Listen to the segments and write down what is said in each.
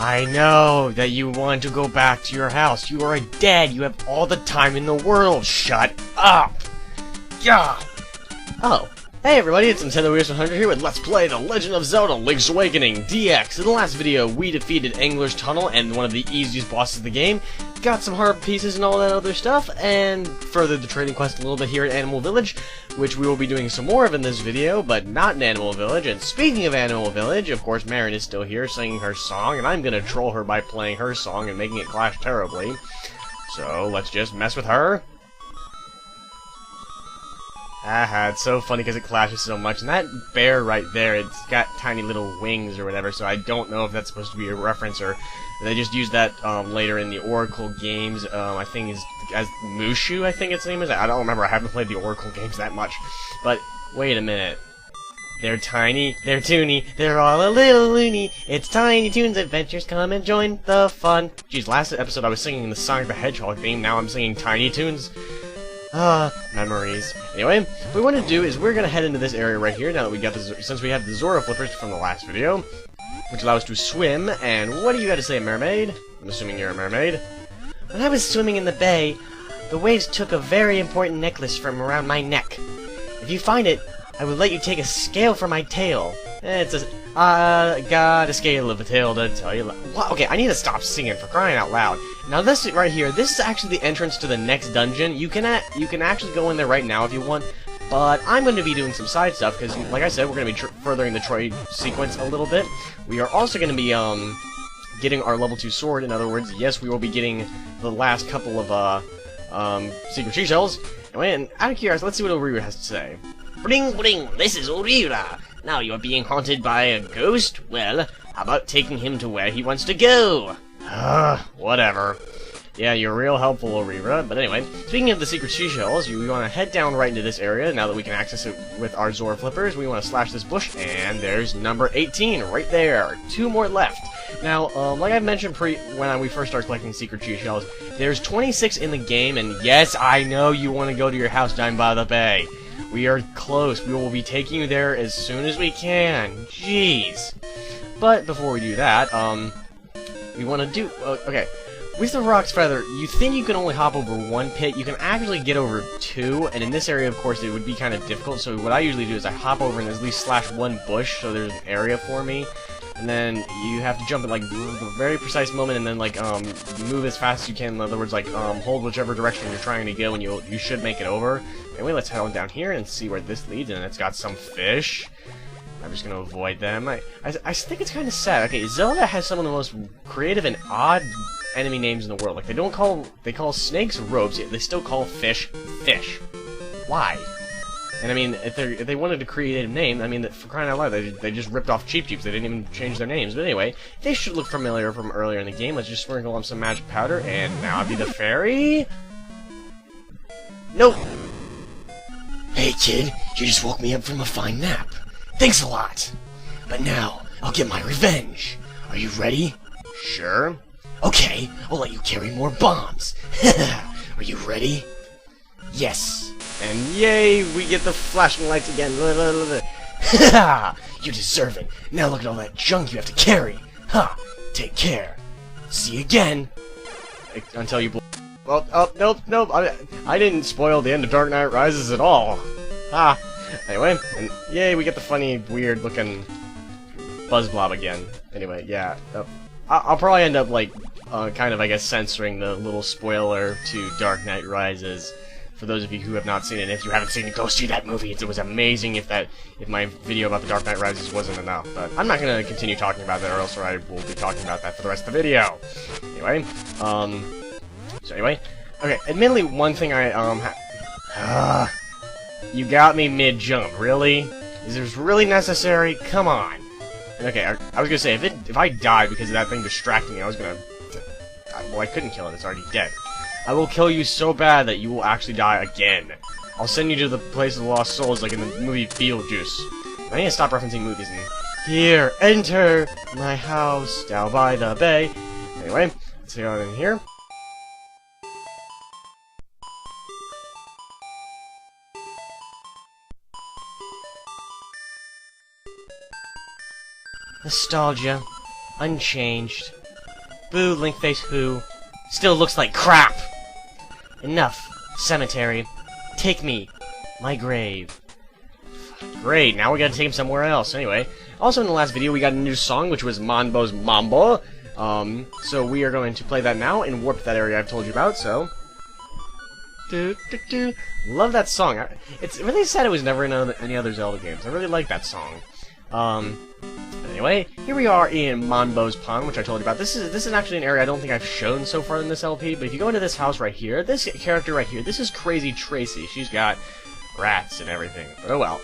I know that you want to go back to your house. You are dead. You have all the time in the world. Shut up. God. Oh. Hey everybody, it's Nintendo 100 here with Let's Play The Legend of Zelda Link's Awakening DX. In the last video, we defeated Angler's Tunnel and one of the easiest bosses of the game, got some hard pieces and all that other stuff, and furthered the trading quest a little bit here at Animal Village, which we will be doing some more of in this video, but not in Animal Village. And speaking of Animal Village, of course, Marin is still here singing her song, and I'm gonna troll her by playing her song and making it clash terribly. So, let's just mess with her. Haha, it's so funny because it clashes so much. And that bear right there, it's got tiny little wings or whatever, so I don't know if that's supposed to be a reference or they just used that later in the Oracle games. I think is as Mushu, I think its name is. I don't remember, I haven't played the Oracle games that much. But, wait a minute. They're tiny, they're toony, they're all a little loony. It's Tiny Toons Adventures, come and join the fun. Geez, last episode I was singing the Sonic the Hedgehog theme, now I'm singing Tiny Toons. Memories. Anyway, what we want to do is we're going to head into this area right here now that we got since we have the Zora flippers from the last video, which allow us to swim. And what do you got to say, mermaid? I'm assuming you're a mermaid. When I was swimming in the bay, the waves took a very important necklace from around my neck. If you find it, I will let you take a scale from my tail. It's a... got a scale of a tail to tell you... What? Okay, I need to stop singing, for crying out loud. Now this right here, this is actually the entrance to the next dungeon. You can actually go in there right now if you want, but I'm going to be doing some side stuff, because, like I said, we're going to be furthering the trade sequence a little bit. We are also going to be, getting our level 2 sword. In other words, yes, we will be getting the last couple of, secret seashells. And out of curiosity, let's see what Orira has to say. Bling bling, this is Orira. Now you are being haunted by a ghost? Well, how about taking him to where he wants to go? Whatever. Yeah, you're real helpful, Orira. But anyway, speaking of the secret seashells, we want to head down right into this area. Now that we can access it with our Zora flippers, we want to slash this bush, and there's number 18 right there. 2 more left. Now, like I mentioned when we first started collecting secret seashells, there's 26 in the game, and yes, I know you want to go to your house down by the bay. We are close. We will be taking you there as soon as we can. Jeez. But before we do that, we want to do... okay. With the Rock's Feather, you think you can only hop over 1 pit. You can actually get over 2, and in this area, of course, it would be kind of difficult. So what I usually do is I hop over and at least slash 1 bush, so there's an area for me. And then you have to jump at, like, a very precise moment and then, like, move as fast as you can. In other words, like, hold whichever direction you're trying to go, and you should make it over. Anyway, let's head on down here and see where this leads, and it's got some fish. I'm just gonna avoid them. I think it's kind of sad. Okay, Zelda has some of the most creative and odd enemy names in the world. Like, they call snakes ropes, yet they still call fish fish. Why? And I mean, if they wanted to create a name, I mean, for crying out loud, they just ripped off Cheep Cheeps. They didn't even change their names. But anyway, they should look familiar from earlier in the game. Let's just sprinkle on some magic powder, and now I'll be the fairy. Nope. Hey kid, you just woke me up from a fine nap. Thanks a lot. But now, I'll get my revenge. Are you ready? Sure. Okay, I'll let you carry more bombs. Are you ready? Yes. And yay, we get the flashing lights again. You deserve it. Now look at all that junk you have to carry. Ha! Take care. See you again. Until you well, oh, nope. I didn't spoil the end of Dark Knight Rises at all. Anyway, and yay, we get the funny, weird-looking Buzz Blob again. Anyway, yeah. I'll probably end up, like, kind of, I guess, censoring the little spoiler to Dark Knight Rises. For those of you who have not seen it, if you haven't seen it, go see that movie. It was amazing if my video about the Dark Knight Rises wasn't enough. But I'm not going to continue talking about that, or else I will be talking about that for the rest of the video. Anyway, so anyway, okay, admittedly, one thing you got me mid-jump, really? Is this really necessary? Come on. Okay, I was gonna say, if I die because of that thing distracting me, I was gonna... well, I couldn't kill it, it's already dead. I will kill you so bad that you will actually die again. I'll send you to the place of the lost souls, like in the movie Beetlejuice. I need to stop referencing movies and... Here, enter my house down by the bay. Anyway, let's go in here. Nostalgia. Unchanged. Boo, Link face who? Still looks like crap! Enough, cemetery. Take me. My grave. Great, now we gotta take him somewhere else. Anyway, also in the last video we got a new song, which was Mambo's Mambo. So we are going to play that now and warp that area I've told you about, so... Love that song. It's really sad it was never in any other Zelda games. I really like that song. Anyway, here we are in Mambo's Pond, which I told you about. This is actually an area I don't think I've shown so far in this LP, but if you go into this house right here, this character right here, this is Crazy Tracy. She's got rats and everything, but oh well.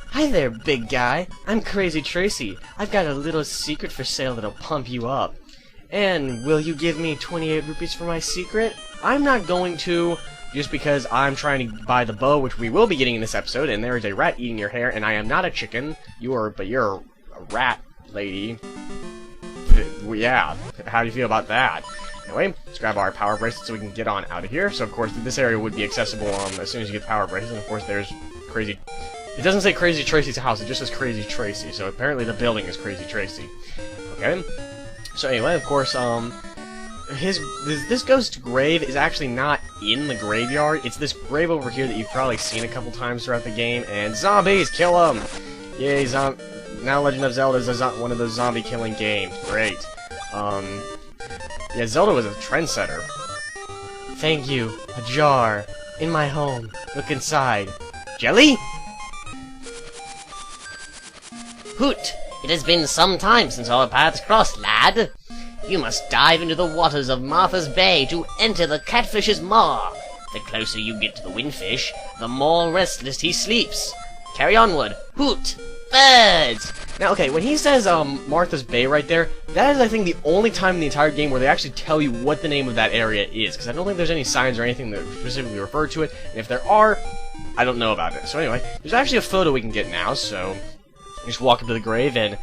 Hi there, big guy. I'm Crazy Tracy. I've got a little secret for sale that'll pump you up. And will you give me 28 rupees for my secret? I'm not going to, just because I'm trying to buy the bow, which we will be getting in this episode, and there is a rat eating your hair, and I am not a chicken. But you're a rat, lady. Yeah, how do you feel about that? Anyway, let's grab our power bracelet so we can get on out of here. So, of course, this area would be accessible as soon as you get the power bracelet, and of course, there's Crazy... It doesn't say Crazy Tracy's house, it just says Crazy Tracy, so apparently the building is Crazy Tracy. Okay? So anyway, of course, this ghost grave is actually not in the graveyard. It's this grave over here that you've probably seen a couple times throughout the game, and zombies! Kill them! Yay, now Legend of Zelda is one of those zombie-killing games. Great. Yeah, Zelda was a trendsetter. Thank you. A jar. In my home. Look inside. Jelly? Hoot! It has been some time since our paths crossed, lad. You must dive into the waters of Martha's Bay to enter the catfish's maw. The closer you get to the windfish, the more restless he sleeps. Carry onward. Hoot! Birds! Now, okay, when he says, Martha's Bay right there, that is, I think, the only time in the entire game where they actually tell you what the name of that area is, because I don't think there's any signs or anything that specifically refer to it, and if there are, I don't know about it. So anyway, there's actually a photo we can get now, so... You just walk up to the grave, and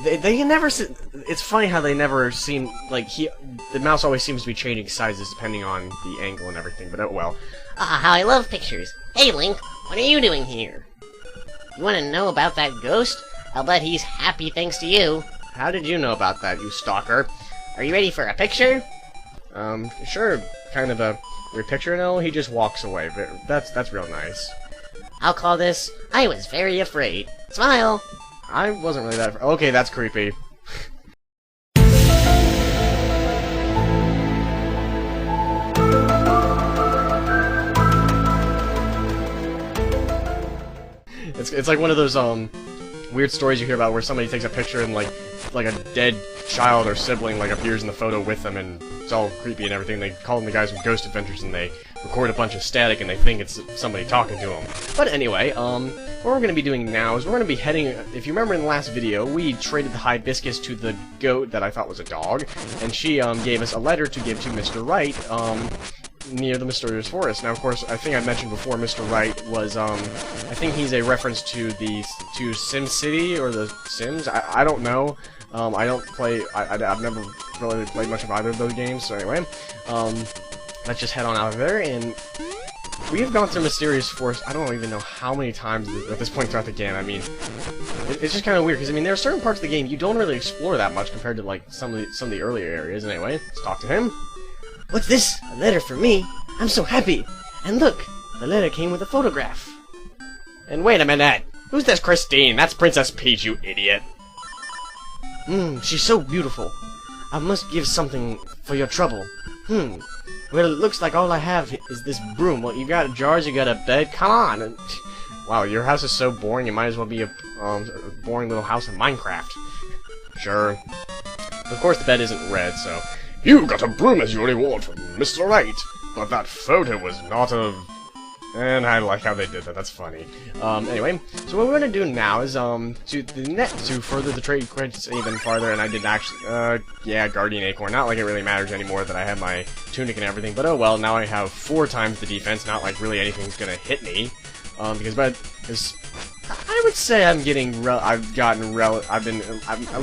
they never... It's funny how they never seem... Like, the mouse always seems to be changing sizes depending on the angle and everything, but oh well. Ah, how I love pictures. Hey, Link, what are you doing here? You want to know about that ghost? I'll bet he's happy thanks to you. How did you know about that, you stalker? Are you ready for a picture? Sure, kind of a weird picture, no? He just walks away, but that's real nice. I'll call this, I was very afraid. Smile! I wasn't really that... Okay, that's creepy. It's like one of those, weird stories you hear about where somebody takes a picture and, like a dead child or sibling, like, appears in the photo with them, and it's all creepy and everything. They call them the guys from Ghost Adventures, and they record a bunch of static, and they think it's somebody talking to them. But anyway, what we're going to be doing now is we're going to be heading... If you remember in the last video, we traded the hibiscus to the goat that I thought was a dog, and she, gave us a letter to give to Mr. Wright, near the Mysterious Forest. Now, of course, I think I mentioned before, Mr. Wright was, I think he's a reference to SimCity, or the Sims? I don't know. I don't play... I've never really played much of either of those games, so anyway, let's just head on out of there, and we have gone through Mysterious Forest, I don't even know how many times at this point throughout the game. I mean, it's just kind of weird, because, I mean, there are certain parts of the game you don't really explore that much compared to, like, some of the earlier areas. Anyway, let's talk to him. What's this? A letter from me? I'm so happy! And look! The letter came with a photograph. And wait a minute! Who's this Christine? That's Princess Peach, you idiot! She's so beautiful. I must give something for your trouble. Well, it looks like all I have is this broom. Well, you got jars, you got a bed, come on! Wow, your house is so boring, it might as well be a boring little house in Minecraft. Sure. Of course, the bed isn't red, so... You got a broom as your reward from Mr. Wright, but that photo was not of... And I like how they did that, that's funny. Anyway, so what we're gonna do now is, to further the trade credits even farther, and I did actually, yeah, Guardian Acorn, not like it really matters anymore that I have my tunic and everything, but oh well, now I have 4 times the defense, not like really anything's gonna hit me, because I would say I'm getting, at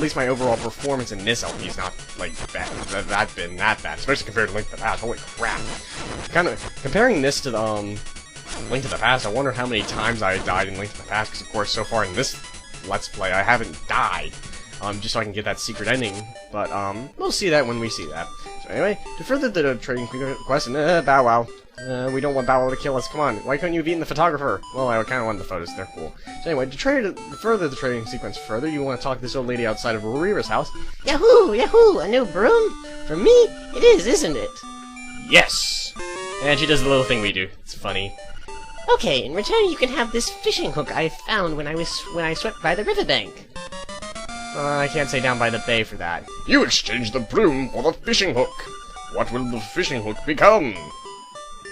least my overall performance in this LP is not, like, bad, that's been that bad, especially compared to Link to the Past, holy crap. Kinda, comparing this to the, Link to the Past, I wonder how many times I died in Link to the Past, because of course, so far in this Let's Play, I haven't died. just so I can get that secret ending. But we'll see that when we see that. So anyway, to further the trading quest, and Bow Wow. We don't want Bow Wow to kill us. Come on, why couldn't you have eaten the photographer? Well, I kind of wanted the photos. They're cool. So anyway, to further the trading sequence further, you want to talk to this old lady outside of Rira's house. Yahoo! Yahoo! A new broom? For me, it is, isn't it? Yes! And she does the little thing we do. It's funny. Okay, in return you can have this fishing hook I found when I swept by the riverbank. I can't say down by the bay for that. You exchanged the broom for the fishing hook. What will the fishing hook become?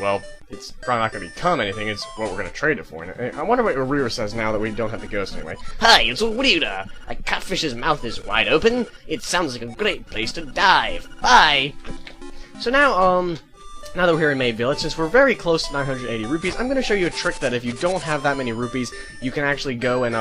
Well, it's probably not going to become anything, it's what we're going to trade it for. And I wonder what Rira says now that we don't have the ghost anyway. Hi, it's Rira. A catfish's mouth is wide open. It sounds like a great place to dive. Bye! So now, now that we're here in May Village, since we're very close to 980 rupees, I'm going to show you a trick that if you don't have that many rupees, you can actually go and,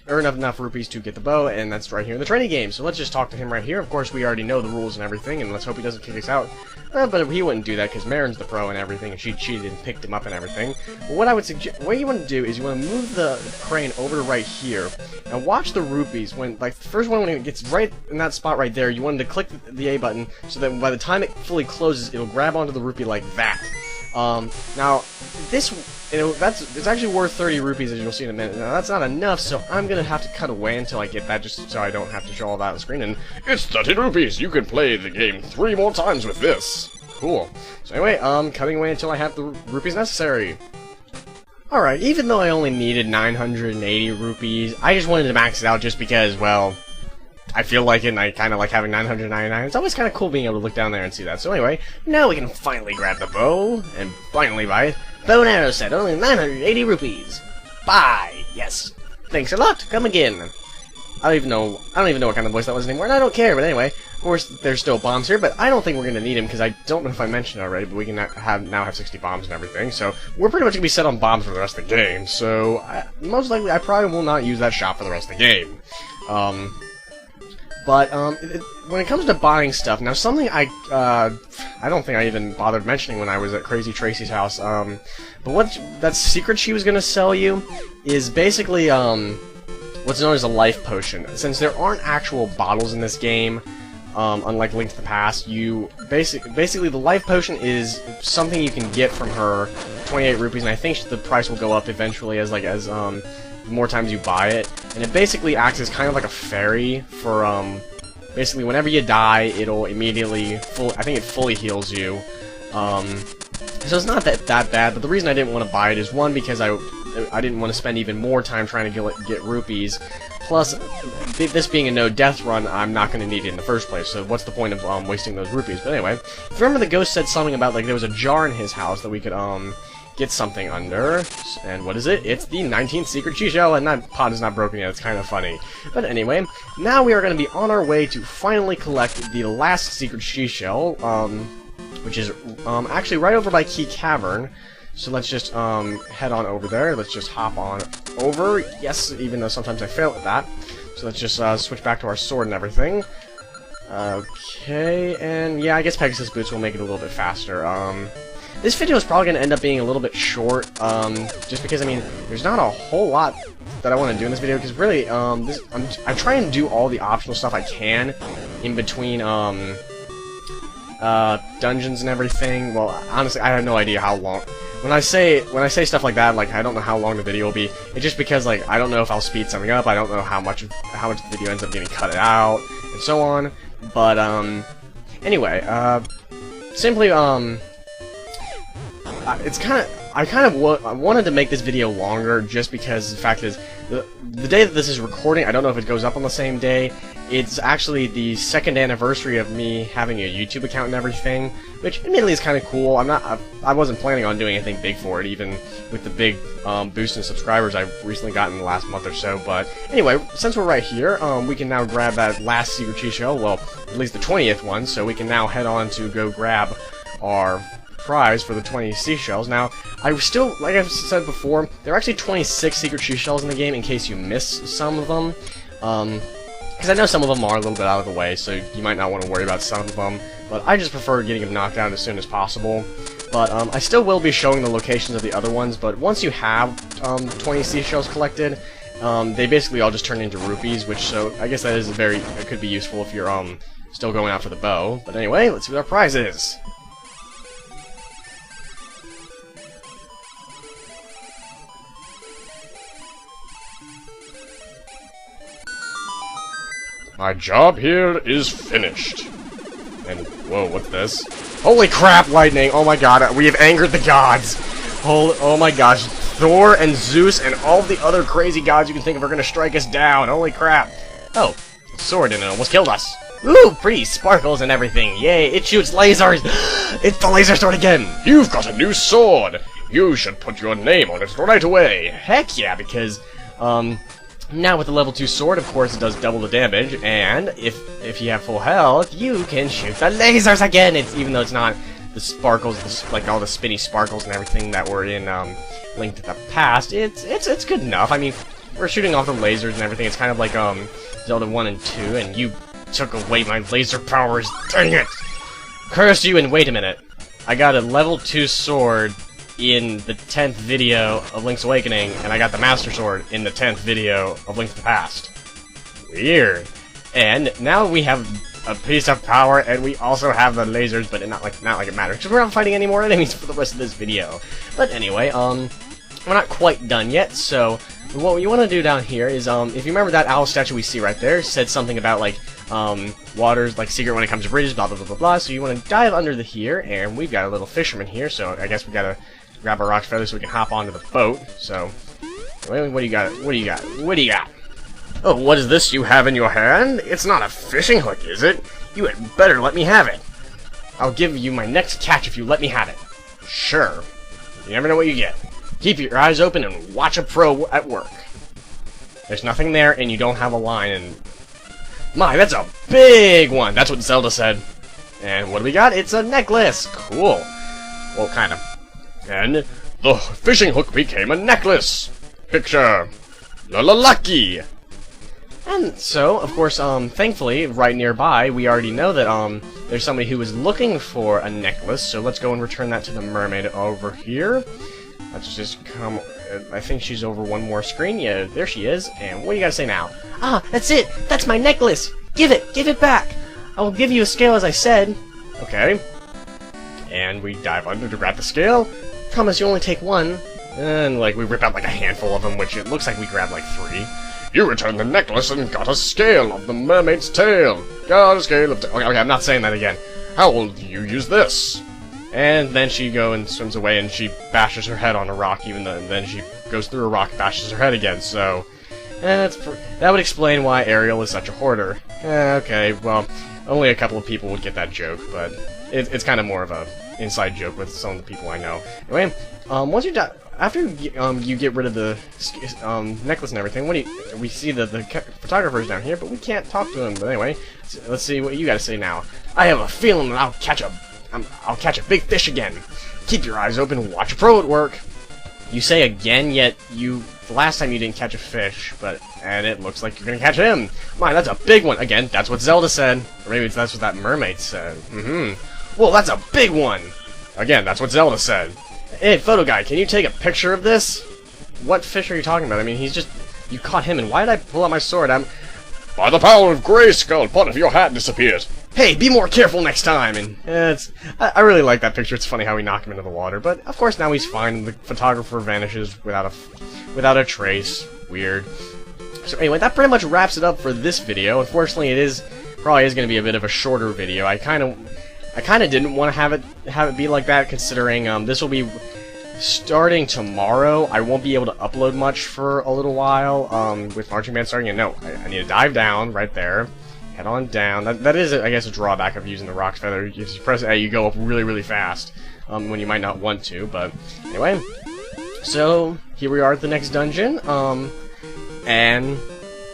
earn enough rupees to get the bow, and that's right here in the training game. So let's just talk to him right here. Of course, we already know the rules and everything, and let's hope he doesn't kick us out. But he wouldn't do that, because Marin's the pro and everything, and she cheated and picked him up and everything. But what I would suggest, what you want to do is you want to move the crane over to right here, and watch the rupees. When, like, the first one, when it gets right in that spot right there, you want to click the A button, so that by the time it fully closes, it'll grab onto the rupee like that. Now, it's actually worth 30 rupees, as you'll see in a minute. Now, that's not enough, so I'm gonna have to cut away until I get that, just so I don't have to show all that on the screen. And it's 30 rupees. You can play the game 3 more times with this. Cool. So anyway, cutting away until I have the rupees necessary. Alright, even though I only needed 980 rupees, I just wanted to max it out just because, well, I feel like it, and I kind of like having 999. It's always kind of cool being able to look down there and see that. So anyway, now we can finally grab the bow, and finally buy it. Bow and arrow set, only 980 rupees. Buy! Yes. Thanks a lot. Come again. I don't even know what kind of voice that was anymore, and I don't care. But anyway, of course, there's still bombs here, but I don't think we're gonna need them because I don't know if I mentioned it already. But we can now have 60 bombs and everything, so we're pretty much gonna be set on bombs for the rest of the game. So most likely, I probably will not use that shop for the rest of the game. But when it comes to buying stuff, now something I don't think I even bothered mentioning when I was at Crazy Tracy's house. But what that secret she was gonna sell you is basically what's known as a life potion. Since there aren't actual bottles in this game, unlike Link to the Past, you basically the life potion is something you can get from her, 28 rupees, and I think the price will go up eventually as more times you buy it, and it basically acts as kind of like a fairy for, basically whenever you die, it'll immediately, I think it fully heals you, so it's not that bad, but the reason I didn't want to buy it is, one, because I didn't want to spend even more time trying to get rupees, plus, this being a no-death run, I'm not going to need it in the first place, so what's the point of, wasting those rupees? But anyway, if you remember the ghost said something about, like, there was a jar in his house that we could, get something under, and what is it? It's the 19th secret seashell, and that pot is not broken yet, it's kind of funny. But anyway, now we are going to be on our way to finally collect the last secret seashell, which is actually right over by Key Cavern. So let's just head on over there, let's just hop on over, yes, even though sometimes I fail at that. So let's just switch back to our sword and everything. Okay, and yeah, I guess Pegasus Boots will make it a little bit faster. This video is probably going to end up being a little bit short, just because, I mean, there's not a whole lot that I want to do in this video, because really, I try and do all the optional stuff I can in between, dungeons and everything. Well, honestly, I have no idea how long. When I say stuff like that, like, I don't know how long the video will be, it's just because, like, I don't know if I'll speed something up, I don't know how much the video ends up getting cut out, and so on, but, anyway, simply, I wanted to make this video longer just because the fact is, the day that this is recording, I don't know if it goes up on the same day, it's actually the 2nd anniversary of me having a YouTube account and everything, which admittedly is kind of cool. I wasn't planning on doing anything big for it, even with the big boost in subscribers I've recently gotten in the last month or so, but anyway, since we're right here, we can now grab that last secret seashell, well, at least the 20th one, so we can now head on to go grab our prize for the 20 seashells. Now, I still, like I've said before, there are actually 26 secret seashells in the game in case you miss some of them. Because I know some of them are a little bit out of the way, so you might not want to worry about some of them, but I just prefer getting them knocked out as soon as possible. But I still will be showing the locations of the other ones, but once you have 20 seashells collected, they basically all just turn into rupees, which, so, I guess that is it could be useful if you're, still going out for the bow. But anyway, let's see what our prize is. My job here is finished. And, whoa, what's this? Holy crap, lightning! Oh my god, we have angered the gods! Oh my gosh, Thor and Zeus and all the other crazy gods you can think of are gonna strike us down, holy crap! Oh, sword and it almost killed us. Ooh, pretty sparkles and everything, yay, it shoots lasers! It's the laser sword again! You've got a new sword! You should put your name on it right away! Heck yeah, because, now with the level 2 sword, of course, it does double the damage, and if you have full health, you can shoot the lasers again! Even though it's not the sparkles, like all the spinny sparkles and everything that were in, Link to the Past, it's good enough. I mean, we're shooting off the lasers and everything, it's kind of like, Zelda 1 and 2, and you took away my laser powers, dang it! Curse you, and wait a minute. I got a level 2 sword in the 10th video of Link's Awakening, and I got the Master Sword in the 10th video of Link to the Past. Weird. And now we have a piece of power, and we also have the lasers, but not like it matters, because we're not fighting any more enemies for the rest of this video. But anyway, we're not quite done yet, so what you want to do down here is, if you remember that owl statue we see right there, said something about, like, water's, like, secret when it comes to bridges, blah, blah, blah, blah, blah, so you want to dive under the here, and we've got a little fisherman here, so I guess we gotta grab a rock feather so we can hop onto the boat, so, what do you got, what do you got, what do you got? Oh, what is this you have in your hand? It's not a fishing hook, is it? You had better let me have it. I'll give you my next catch if you let me have it. Sure. You never know what you get. Keep your eyes open and watch a pro at work. There's nothing there, and you don't have a line, and... My, that's a big one! That's what Zelda said. And what do we got? It's a necklace! Cool. Well, kind of. And the fishing hook became a necklace! Picture! Lucky! And so, of course, thankfully, right nearby, we already know that, there's somebody who is looking for a necklace, so let's go and return that to the mermaid over here. Let's just come... I think she's over one more screen. Yeah, there she is. And what do you gotta say now? Ah, that's it! That's my necklace! Give it back! I will give you a scale as I said. Okay. And we dive under to grab the scale. Promise you only take one. And, like, we rip out, like, a handful of them, which it looks like we grabbed, like, 3. You returned the necklace and got a scale of the mermaid's tail. Got a scale of... Okay, I'm not saying that again. How will you use this? And then she goes and swims away, and she bashes her head on a rock, even though, and then she goes through a rock, bashes her head again, so... that would explain why Ariel is such a hoarder. Okay, well, only a couple of people would get that joke, but it's kind of more of a inside joke with some of the people I know. Anyway, once you're done... After you get rid of the necklace and everything, we see the photographer's down here, but we can't talk to him. But anyway, let's see what you got to say now. I have a feeling that I'll catch a big fish again. Keep your eyes open and watch a pro at work. You say again, yet the last time you didn't catch a fish, and it looks like you're gonna catch him. My, that's a big one. Again, that's what Zelda said, or maybe that's what that mermaid said. Well, that's a big one. Again, that's what Zelda said. Hey, photo guy, can you take a picture of this? What fish are you talking about? I mean, you caught him, and why did I pull out my sword? By the power of Grayskull, part of your hat disappeared. Hey, be more careful next time! And I really like that picture. It's funny how we knock him into the water, but of course now he's fine. The photographer vanishes without a trace. Weird. So anyway, that pretty much wraps it up for this video. Unfortunately, probably is going to be a bit of a shorter video. I kind of didn't want to have it be like that, considering this will be starting tomorrow. I won't be able to upload much for a little while with Marching Band starting. And no, I need to dive down right there, head on down. That is, I guess, a drawback of using the rock feather. If you press A, you go up really, really fast when you might not want to. But anyway, so here we are at the next dungeon, and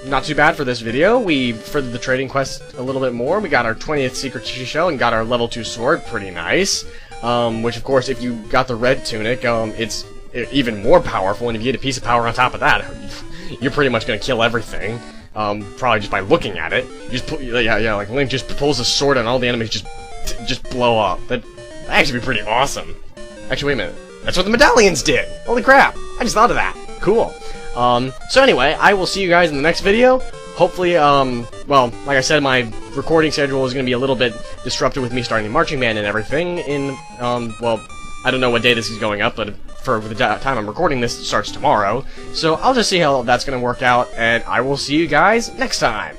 not too bad for this video. We furthered the trading quest a little bit more. We got our 20th secret shell and got our level 2 sword. Pretty nice. Which, of course, if you got the red tunic, it's even more powerful, and if you get a piece of power on top of that, you're pretty much going to kill everything. Probably just by looking at it. You just like Link just pulls a sword and all the enemies just blow up. That'd actually be pretty awesome. Actually, wait a minute. That's what the medallions did! Holy crap! I just thought of that. Cool. So anyway, I will see you guys in the next video. Hopefully, well, like I said, my recording schedule is going to be a little bit disrupted with me starting the marching band and everything in, well, I don't know what day this is going up, but for the time I'm recording this, it starts tomorrow. So I'll just see how that's going to work out, and I will see you guys next time.